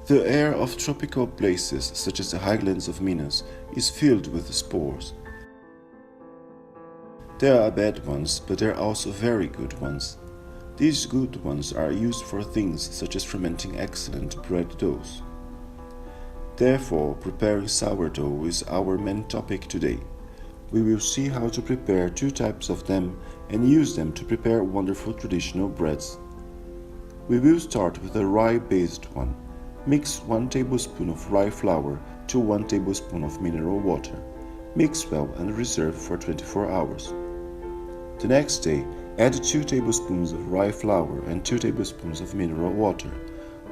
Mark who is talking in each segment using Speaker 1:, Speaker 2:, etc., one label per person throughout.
Speaker 1: The air of tropical places, such as the highlands of Minas, is filled with spores. There are bad ones, but there are also very good ones. These good ones are used for things such as fermenting excellent bread doughs. Therefore, preparing sourdough is our main topic today. We will see how to prepare two types of them and use them to prepare wonderful traditional breads. We will start with a rye-based one. Mix 1 tablespoon of rye flour to 1 tablespoon of mineral water. Mix well and reserve for 24 hours. The next day, add 2 tablespoons of rye flour and 2 tablespoons of mineral water.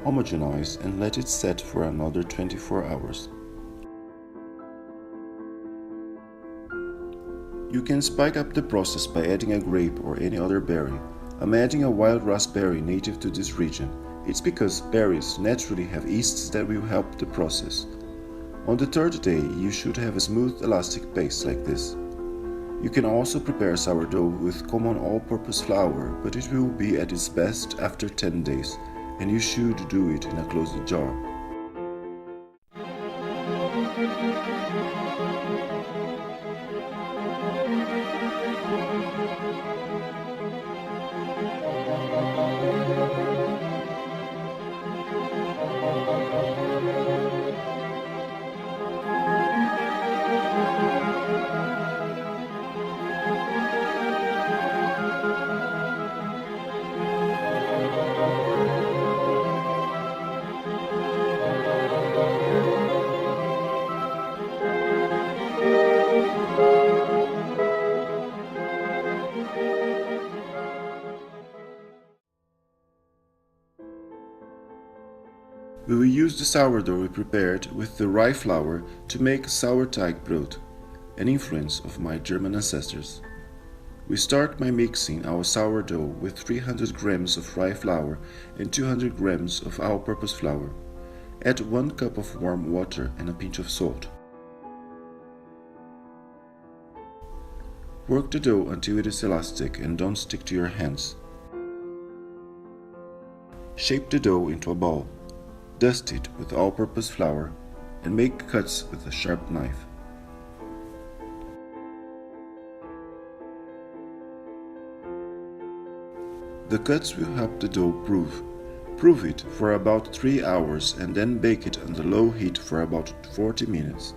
Speaker 1: Homogenize and let it set for another 24 hours. You can speed up the process by adding a grape or any other berry. I'm adding a wild raspberry native to this region. It's because berries naturally have yeasts that will help the process. On the third day, you should have a smooth elastic paste like this. You can also prepare sourdough with common all-purpose flour, but it will be at its best after 10 days, and you should do it in a closed jar. We will use the sourdough we prepared with the rye flour to make Sauerteigbrot, an influence of my German ancestors. We start by mixing our sourdough with 300 grams of rye flour and 200 grams of all-purpose flour. Add 1 cup of warm water and a pinch of salt. Work the dough until it is elastic and don't stick to your hands. Shape the dough into a ball. Dust it with all-purpose flour and make cuts with a sharp knife. The cuts will help the dough prove. Prove it for about 3 hours and then bake it under low heat for about 40 minutes.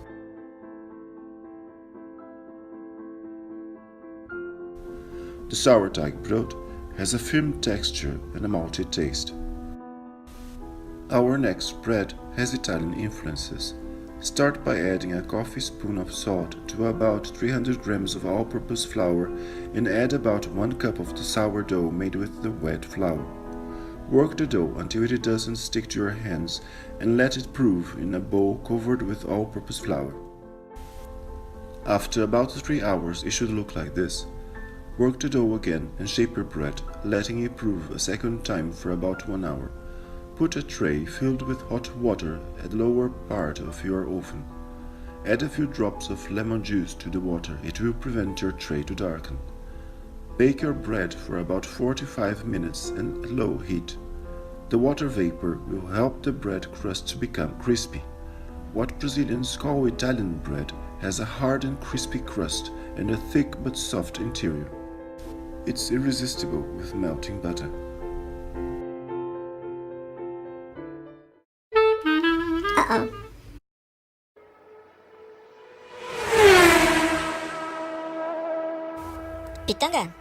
Speaker 1: The Sauerteigbrot has a firm texture and a malty taste. Our next bread has Italian influences. Start by adding a coffee spoon of salt to about 300 grams of all-purpose flour and add about 1 cup of the sourdough made with the wet flour. Work the dough until it doesn't stick to your hands and let it prove in a bowl covered with all-purpose flour. After about 3 hours, it should look like this. Work the dough again and shape your bread, letting it prove a second time for about 1 hour. Put a tray filled with hot water at the lower part of your oven. Add a few drops of lemon juice to the water. It will prevent your tray to darken. Bake your bread for about 45 minutes at low heat. The water vapor will help the bread crust to become crispy. What Brazilians call Italian bread has a hard and crispy crust and a thick but soft interior. It's irresistible with melting butter.
Speaker 2: Pitanga.